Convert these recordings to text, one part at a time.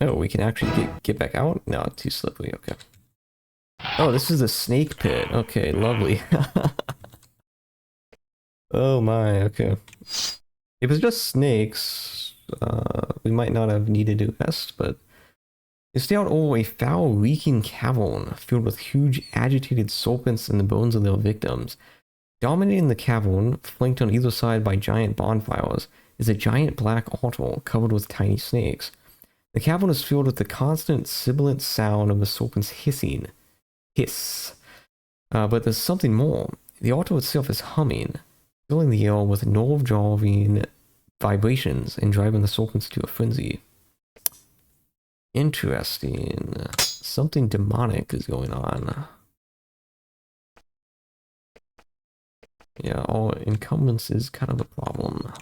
Oh, we can actually get back out? No, it's too slippery, okay. Oh, this is a snake pit. Okay, lovely. Oh my, okay. If it was just snakes, we might not have needed to invest, but they stay out over a foul, reeking cavern filled with huge, agitated serpents and the bones of their victims. Dominating the cavern, flanked on either side by giant bonfires, is a giant black altar covered with tiny snakes. The cavern is filled with the constant, sibilant sound of the serpent's hissing. Hiss. But there's something more. The altar itself is humming, filling the air with nerve-jarring vibrations and driving the serpents to a frenzy. Interesting. Something demonic is going on. Yeah, all incumbents is kind of a problem.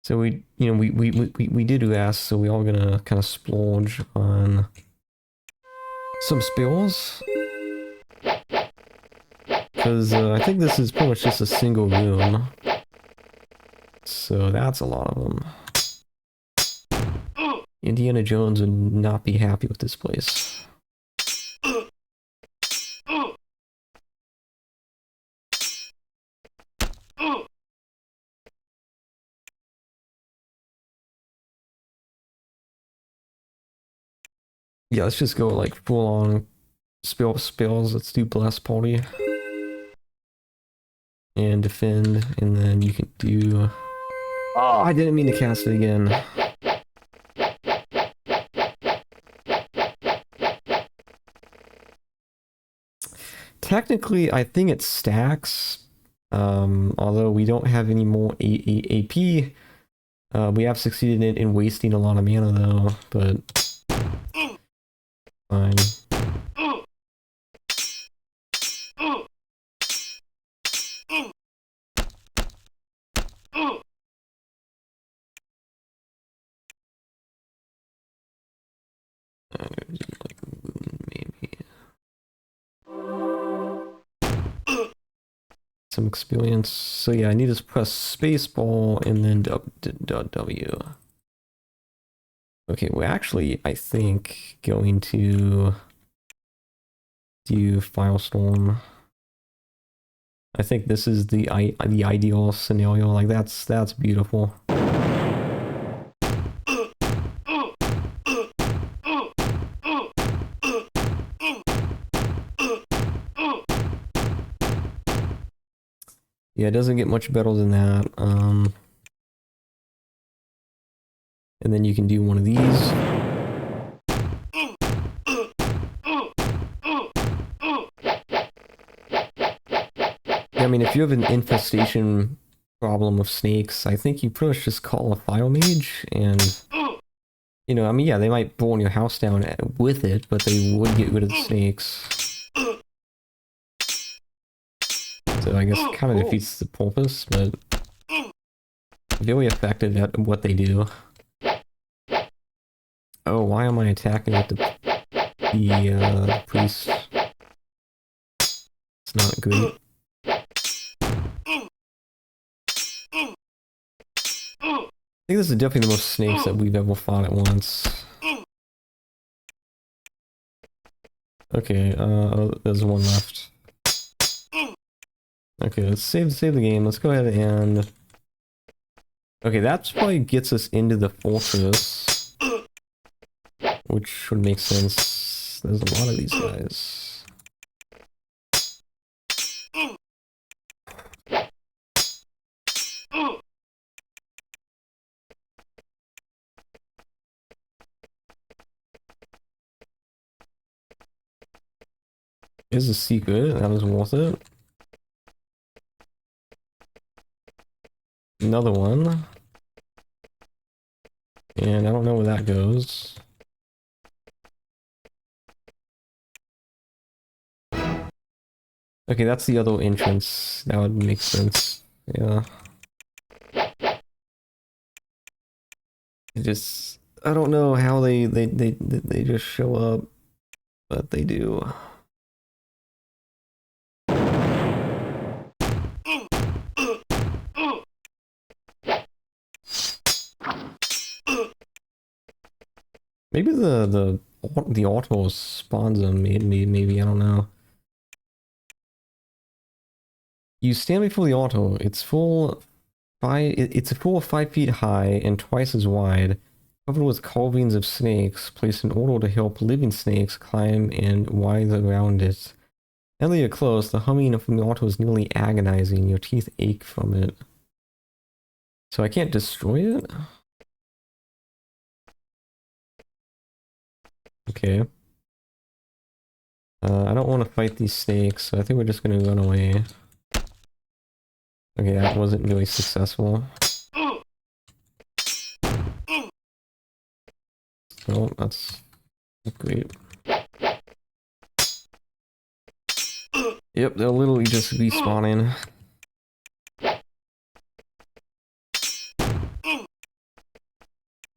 So we did ask, so we are gonna kind of splurge on some spells. Because I think this is pretty much just a single room. So that's a lot of them. Indiana Jones would not be happy with this place. Yeah, let's just go like full on spells. Let's do Blast Party. And defend, and then you can do... Oh, I didn't mean to cast it again. Technically, I think it stacks. Although we don't have any more AP. We have succeeded in wasting a lot of mana though, but... Fine. Like moon, maybe. Some experience. So yeah, I need to press spacebar and then W. Okay, we're actually, I think, going to do Firestorm. I think this is the ideal scenario. Like that's beautiful. Yeah, it doesn't get much better than that. And then you can do one of these. Yeah, I mean, if you have an infestation problem of snakes, I think you pretty much just call a fire mage and... You know, I mean, yeah, they might burn your house down with it, but they would get rid of the snakes. So I guess it kind of defeats the purpose, but very effective at what they do. Oh, why am I attacking with the priest? It's not great. I think this is definitely the most snakes that we've ever fought at once. Okay, there's one left. Okay, let's save the game. Let's go ahead and... Okay, that probably gets us into the fortress. Which would make sense. There's a lot of these guys. Is a secret. That was worth it. Another one. And I don't know where that goes. Okay, that's the other entrance. That would make sense. Yeah. I don't know how they just show up, but they do. Maybe the auto spawns them. Maybe I don't know. You stand before the auto. It's full It's a pool 5 feet high and twice as wide, covered with carvings of snakes, placed in order to help living snakes climb and writhe around it. Now that you're close, the humming from the auto is nearly agonizing. Your teeth ache from it. So I can't destroy it? Okay. I don't want to fight these snakes, so I think we're just gonna run away. Okay, that wasn't really successful. Oh, that's great. Yep, they'll literally just respawning.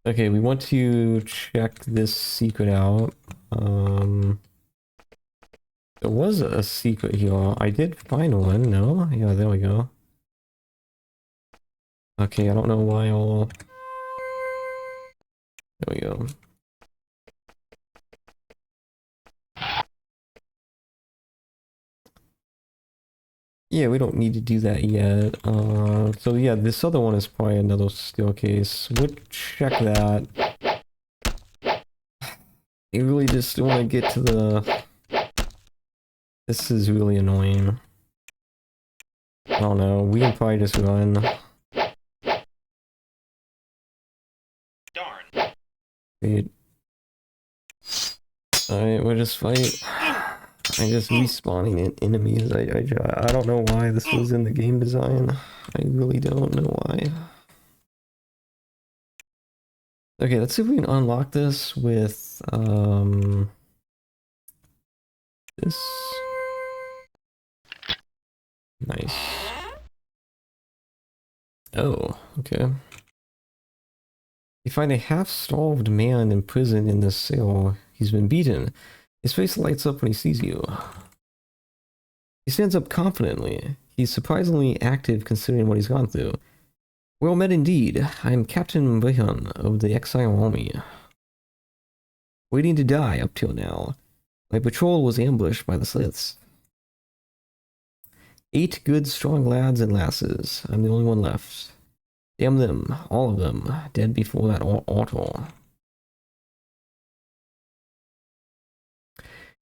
Okay, we want to check this secret out. There was a secret here. I did find one, no? Yeah, there we go. Okay, I don't know why all... There we go. Yeah, we don't need to do that yet. So yeah, this other one is probably another staircase. We'll check that. You really just want to get to the... This is really annoying. I don't know, we can probably just run. Darn. Wait. Alright, we'll just fight. I'm just respawning enemies. I don't know why this was in the game design. I really don't know why. Okay, let's see if we can unlock this with this. Nice. Oh, okay. You find a half-starved man imprisoned in this cell. He's been beaten. His face lights up when he sees you. He stands up confidently. He's surprisingly active considering what he's gone through. Well met indeed. I am Captain Behan of the Exile Army. Waiting to die up till now. My patrol was ambushed by the Siths. 8 good, strong lads and lasses. I'm the only one left. Damn them, all of them, dead before that auto.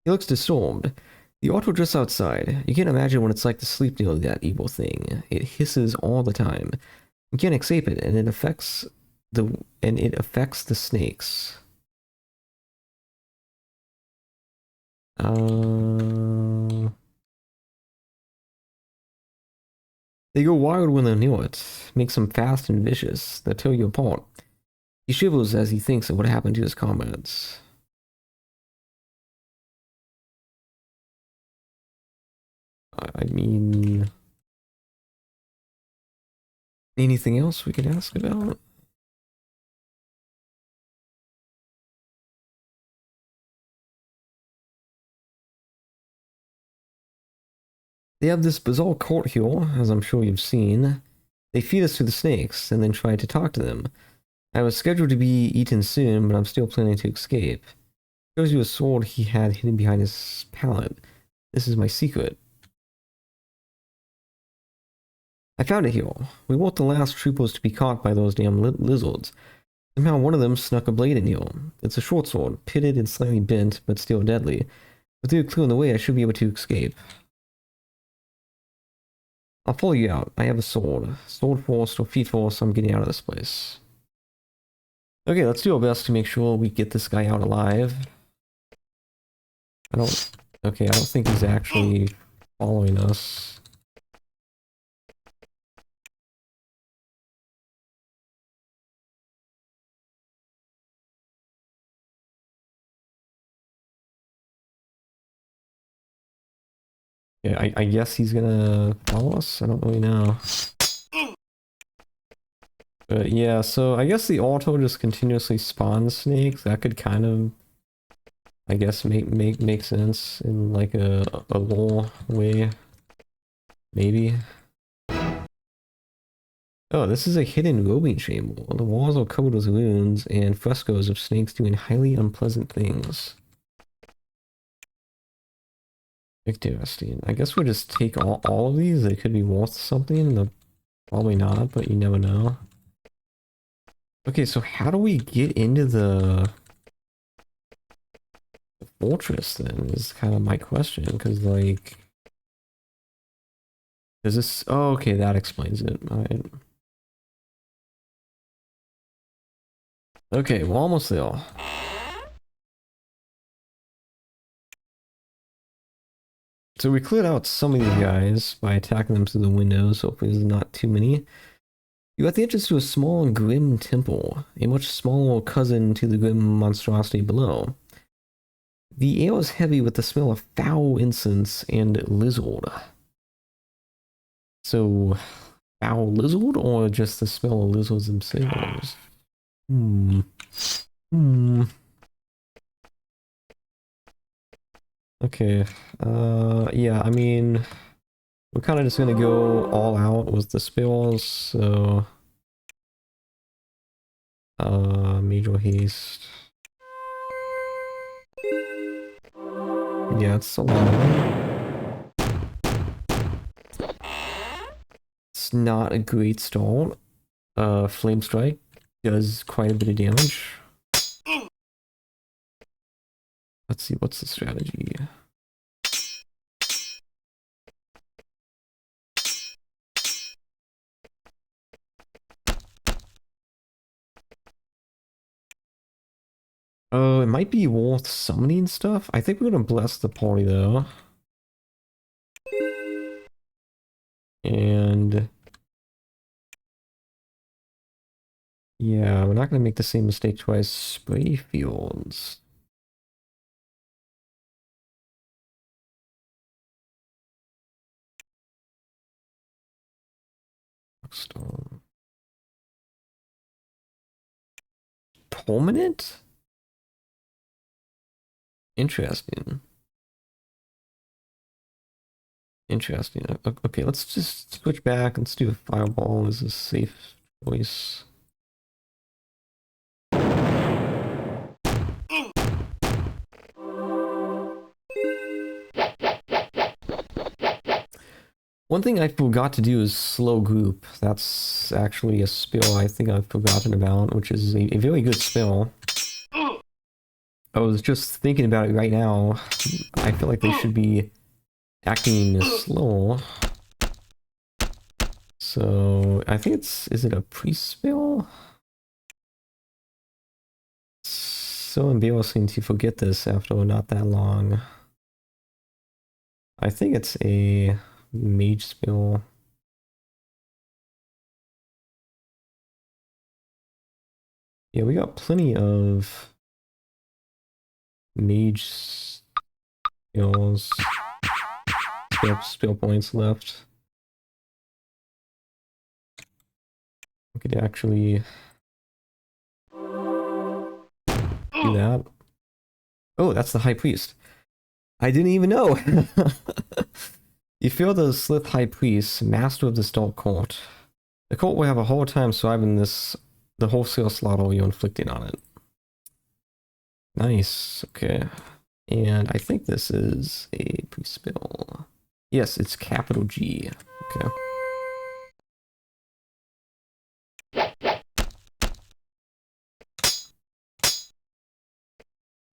He looks disturbed. The auto just outside. You can't imagine what it's like to sleep near that evil thing. It hisses all the time. You can't escape it, and it affects the snakes. They go wild when they're near it. Makes them fast and vicious. They'll tear you apart. He shivers as he thinks of what happened to his comrades. I mean... Anything else we could ask about? They have this bizarre court here, as I'm sure you've seen. They feed us to the snakes, and then try to talk to them. I was scheduled to be eaten soon, but I'm still planning to escape. Shows you a sword he had hidden behind his pallet. This is my secret. I found it here. We weren't the last troopers to be caught by those damn lizards. Somehow one of them snuck a blade in here. It's a short sword, pitted and slightly bent, but still deadly. With you clearing the way, I should be able to escape. I'll follow you out. I have a sword. Sword force or feet force, I'm getting out of this place. Okay, let's do our best to make sure we get this guy out alive. Okay, I don't think he's actually following us. Yeah, I guess he's gonna follow us? I don't really know. But yeah, so I guess the auto just continuously spawns snakes. That could kind of, I guess, make sense in like a lore way. Maybe. Oh, this is a hidden roving chamber. The walls are covered with runes and frescoes of snakes doing highly unpleasant things. Interesting. I guess we'll just take all of these. They could be worth something. They're probably not, but you never know. Okay, so how do we get into the fortress then is kind of my question, because like... Does this... Oh, okay, that explains it. Alright. Okay, we're almost there. So we cleared out some of these guys by attacking them through the windows. Hopefully there's not too many. You got the entrance to a small and grim temple, a much smaller cousin to the grim monstrosity below. The air is heavy with the smell of foul incense and lizard. So, foul lizard or just the smell of lizards themselves? Hmm. Hmm. Okay. Yeah, I mean, we're kind of just gonna go all out with the spells, so... Major haste. Yeah, it's a lot. It's not a great start. Flame Strike does quite a bit of damage. Let's see, what's the strategy? Oh, it might be worth summoning stuff. I think we're gonna bless the party though. And yeah, we're not gonna make the same mistake twice. Spray fields. Storm. Permanent? Interesting. Interesting. Okay, let's just switch back. Let's do a fireball as a safe choice. One thing I forgot to do is slow group. That's actually a spell I think I've forgotten about, which is a very good spell. I was just thinking about it right now. I feel like they should be acting slow. So, I think it's... Is it a priest spell? It's so embarrassing to forget this after not that long. I think it's a mage spell. Yeah, we got plenty of mage spells, spell points left. We could actually do that. Oh, that's the High Priest. I didn't even know! You feel the Slith High Priest, master of this dark cult. The cult will have a hard time surviving this, the wholesale slaughter you're inflicting on it. Nice, okay. And I think this is a pre-spell. Yes, it's capital G. Okay.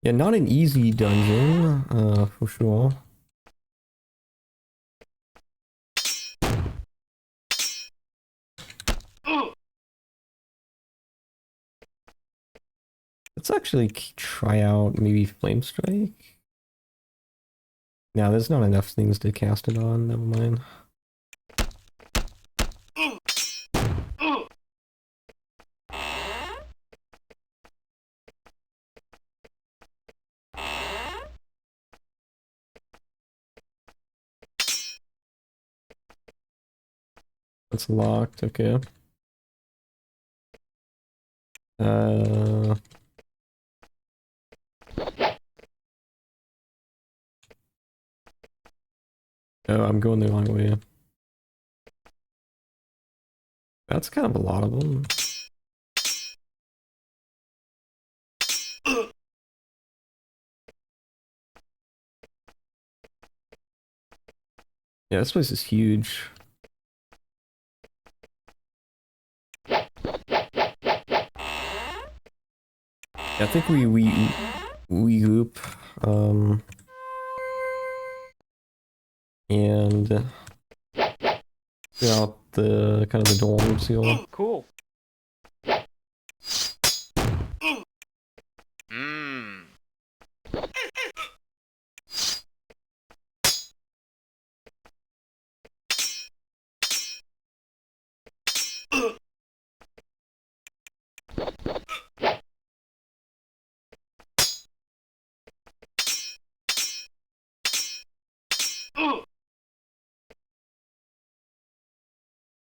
Yeah, not an easy dungeon, for sure. Let's actually try out maybe Flame Strike. No, there's not enough things to cast it on, never mind. It's locked, okay. Uh... Oh, I'm going the wrong way. That's kind of a lot of them. Yeah, this place is huge. Yeah, I think we loop and clear out the kind of the dorm seal. Cool. Mmm.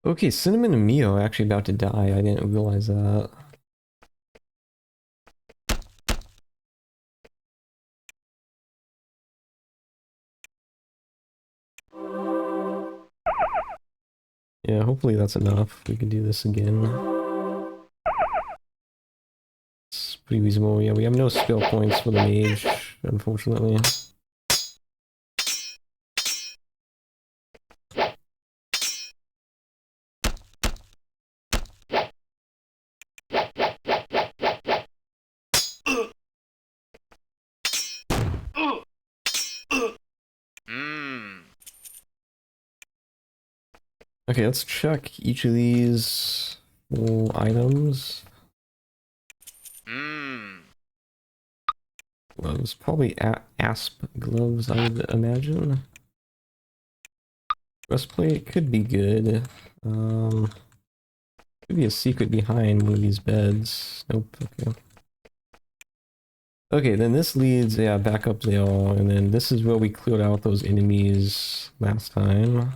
Okay, Cinnamon and Mio are actually about to die. I didn't realize that. Yeah, hopefully that's enough. We can do this again. It's pretty reasonable. Yeah, we have no skill points for the mage, unfortunately. Mmm. Okay, let's check each of these items. Mmm. Gloves, probably asp gloves, I would imagine. Breastplate could be good. Could be a secret behind one of these beds. Nope. Okay. Okay, then this leads, yeah, back up there, and then this is where we cleared out those enemies last time.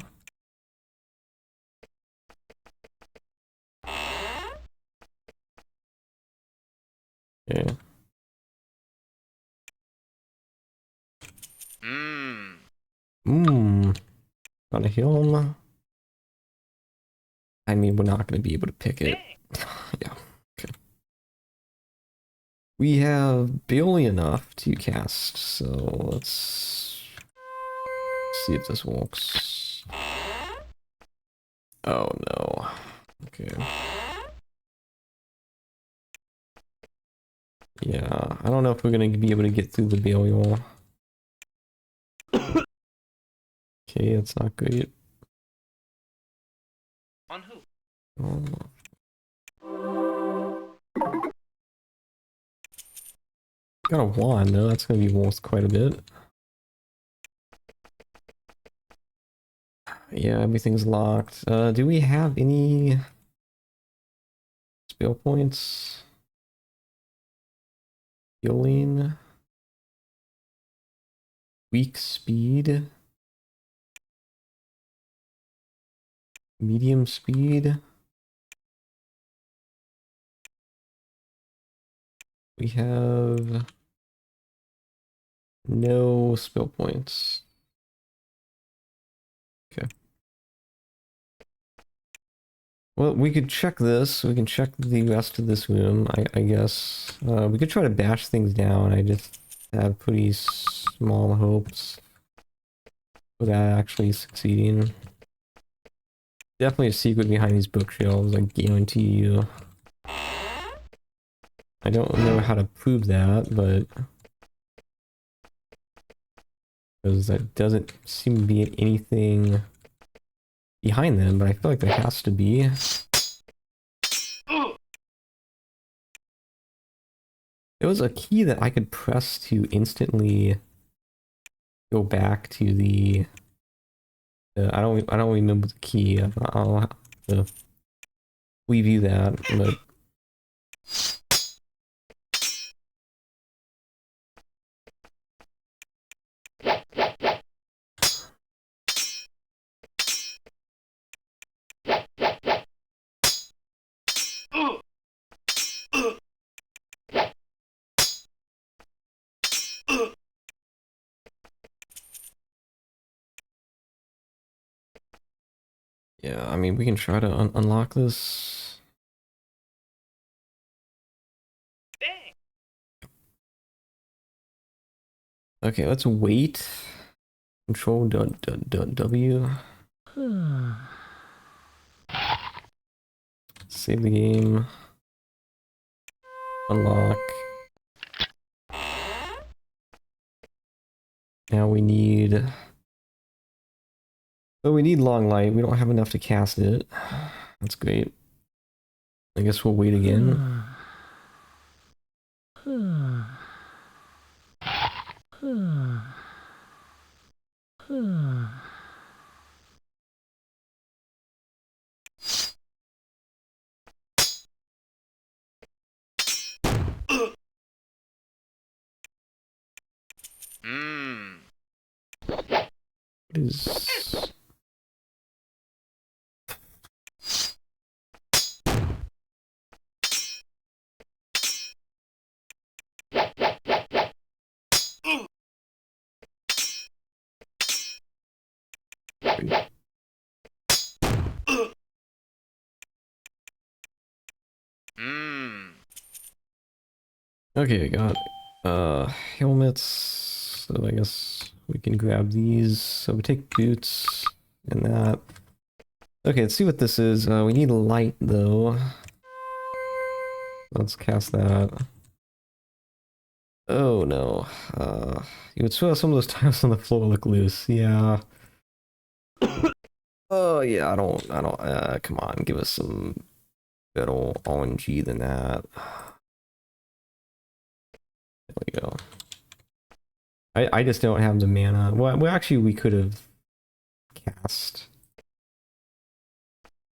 Okay. Mmm. Mmm. Got a hill. I mean, we're not going to be able to pick it. Yeah. Okay. We have barely enough to cast, so let's see if this works. Oh no. Okay. Yeah, I don't know if we're gonna be able to get through the burial. Okay, that's not great. On who? Oh. Got a wand though, that's gonna be worth quite a bit. Yeah, everything's locked. Do we have any spell points? Healing. Weak speed. Medium speed. We have no spell points. Okay. Well, we could check this. We can check the rest of this room, I guess. We could try to bash things down. I just have pretty small hopes for that actually succeeding. Definitely a secret behind these bookshelves, I guarantee you. I don't know how to prove that, but because that doesn't seem to be anything behind them, but I feel like there has to be. There was a key that I could press to instantly go back to the I don't remember the key. I'll have to review that, but Yeah, I mean, we can try to unlock this. Dang. Okay, let's wait. Control W. Save the game. Unlock. Now we need... Oh, we need long light. We don't have enough to cast it. That's great. I guess we'll wait again. Mmm. What is... Mmm. Okay, got helmets. So I guess we can grab these. So we take boots and that. Okay, let's see what this is. We need light though. Let's cast that. Oh no. You would swear some of those tiles on the floor look loose. Yeah. Oh yeah, come on, give us some better RNG than that. There we go. I just don't have the mana. Well actually we could have cast.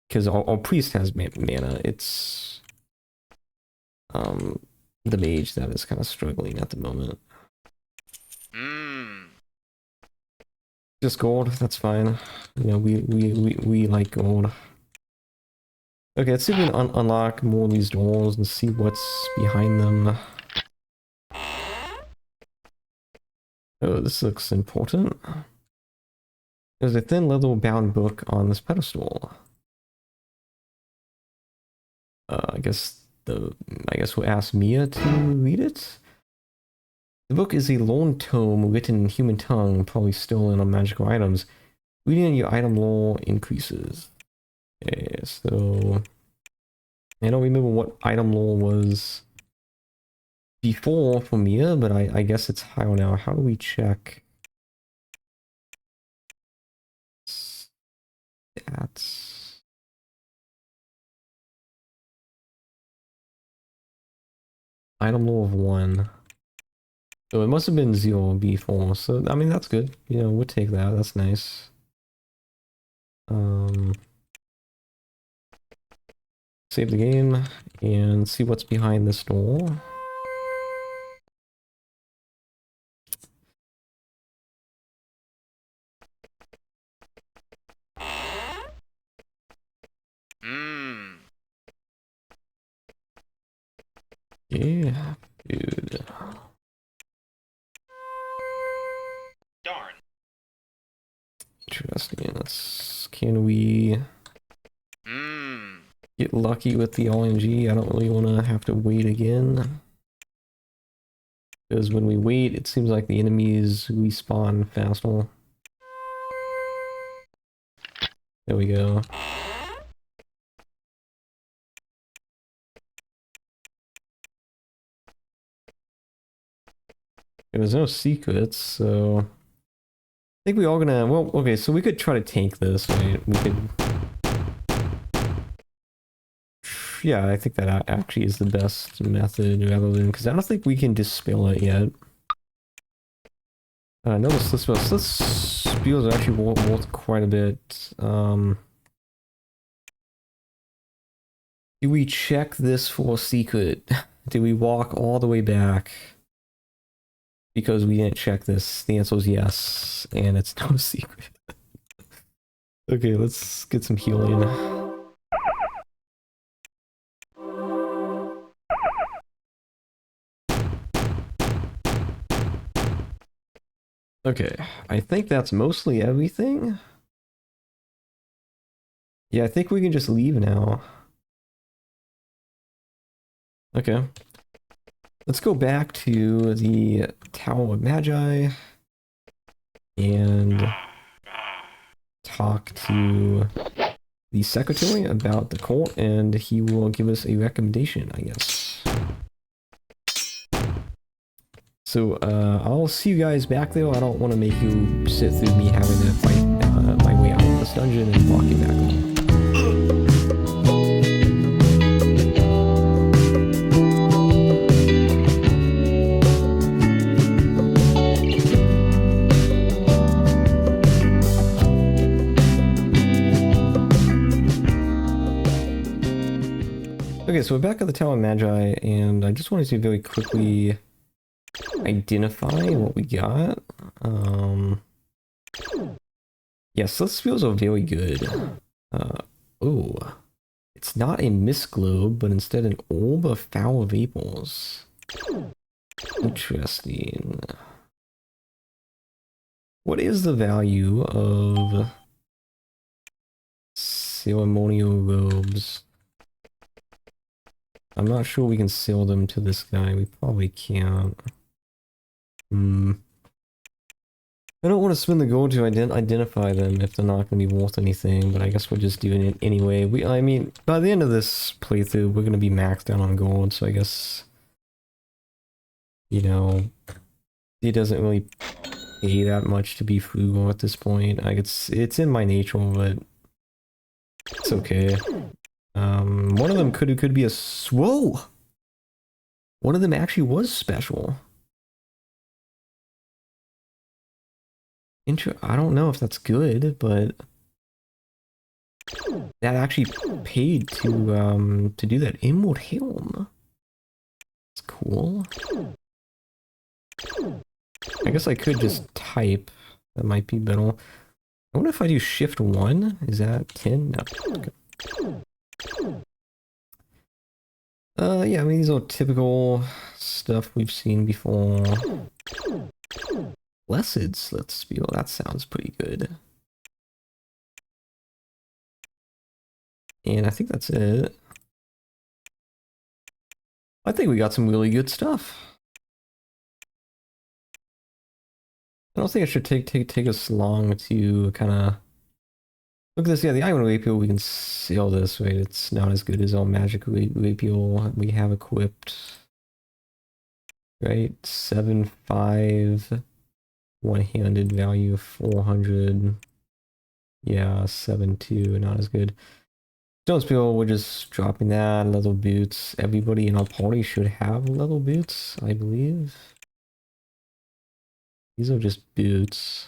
Because our priest has mana. It's the mage that is kind of struggling at the moment. Mmm. Just gold, that's fine. You know, we like gold. Okay, let's see if we can unlock more of these doors and see what's behind them. Oh, this looks important. There's a thin leather bound book on this pedestal. I guess we'll ask Mia to read it. The book is a lone tome written in human tongue, probably stolen on magical items. Reading your item lore increases. Okay, so I don't remember what item lore was before for Mia, but I guess it's higher now. How do we check stats? Item lore of 1. So it must have been 0 before, so I mean that's good. You know, we'll take that, that's nice. Save the game and see what's behind this door. Mmm. Yeah, dude. Darn. Interesting. Can we Mmm. get lucky with the RNG? I don't really want to have to wait again. Because when we wait, it seems like the enemies respawn faster. There we go. There's no secrets, so... I think we all gonna... Well, okay, so we could try to tank this, right? We could... Yeah, I think that actually is the best method rather than... Because I don't think we can dispel it yet. No, the Slip Spiels are actually worth quite a bit. Do we check this for a secret? Do we walk all the way back? Because we didn't check this. The answer is yes, and it's no secret. Okay, let's get some healing. Okay, I think that's mostly everything. Yeah, I think we can just leave now. Okay. Let's go back to the Tower of Magi and talk to the secretary about the court, and he will give us a recommendation, I guess. So, I'll see you guys back there. I don't want to make you sit through me having to fight my way out of this dungeon and walking back home. Okay, so we're back at the Tower of Magi, and I just wanted to very quickly identify what we got. Yes, those spells are very good. Oh, it's not a mist globe, but instead an orb of foul vapors. Interesting. What is the value of ceremonial robes? I'm not sure we can sell them to this guy. We probably can't. I don't want to spend the gold to identify them if they're not going to be worth anything, but I guess we're just doing it anyway. I mean, by the end of this playthrough, we're going to be maxed out on gold, so I guess, you know, it doesn't really pay that much to be frugal at this point. Like, it's in my nature, but it's okay. One of them could be a whoa! One of them actually was special. I don't know if that's good, but that actually paid to do that. Emerald Helm. It's cool. I guess I could just type. That might be better. I wonder if I do shift 1. Is that 10? No. Okay. Yeah, I mean, these are typical stuff we've seen before. Blessed Slit Spiel, that sounds pretty good. And I think that's it. I think we got some really good stuff. I don't think it should take us long to kind of look at this. Yeah, the Iron Rapier, we can sell this, right? It's not as good as our Magic Rapier we have equipped. Right? 7.5 one-handed value 400. Yeah, 7.2, not as good. Stone Spill, we're just dropping that. Leather boots. Everybody in our party should have leather boots, I believe. These are just boots.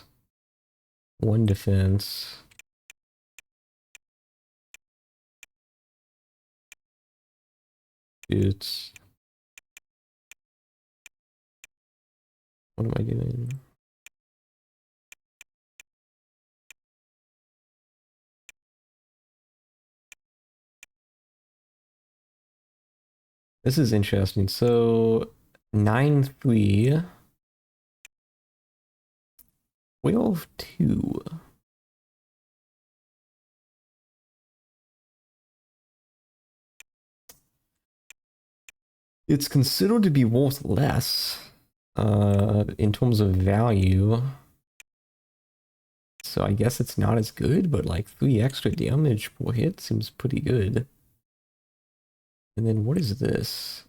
1 defense. Boots. What am I doing? This is interesting. So 9.3. 12.2. It's considered to be worth less in terms of value. So I guess it's not as good, but like 3 extra damage per hit seems pretty good. And then what is this?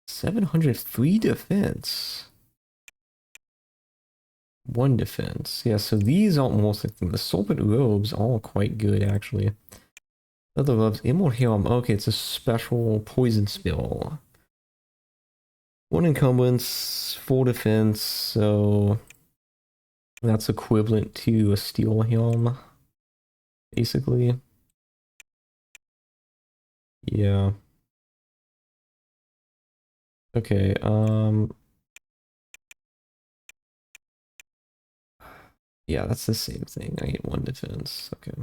703 defense. 1 defense. Yeah, so these aren't most like the Serpent Robes are quite good actually. Other robes, Emerald Helm. Okay, it's a special poison spell. 1 encumbrance, 4 defense, so that's equivalent to a steel helm, basically. Yeah. Okay, yeah, that's the same thing. I get 1 defense. Okay.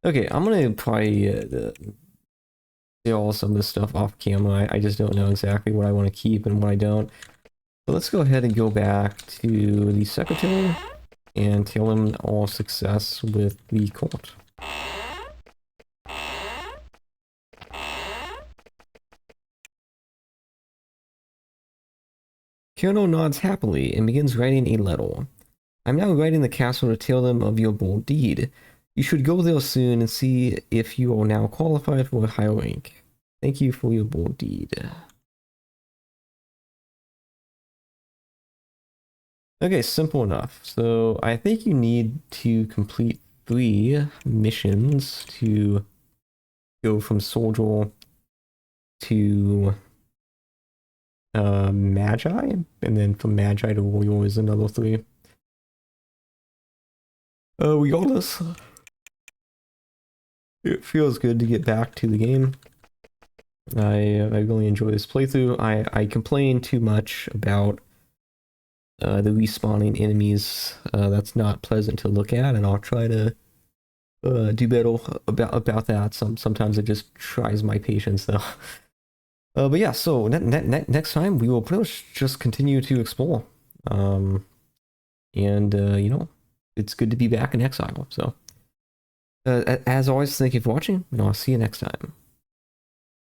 Okay, I'm gonna probably sell some of this stuff off camera. I just don't know exactly what I want to keep and what I don't. So let's go ahead and go back to the secretary and tell him all success with the court. Kyono nods happily and begins writing a letter. I'm now writing the castle to tell them of your bold deed. You should go there soon and see if you are now qualified for a higher rank. Thank you for your bold deed. Okay, simple enough. So I think you need to complete 3 missions to go from soldier to Magi, and then from Magi to Warrior is another 3. Regardless, it feels good to get back to the game. I really enjoy this playthrough. I complain too much about the respawning enemies. That's not pleasant to look at, and I'll try to do better about that. Sometimes it just tries my patience though. But yeah, so next time we will pretty much just continue to explore. And you know, it's good to be back in Exile. So as always, thank you for watching, and I'll see you next time.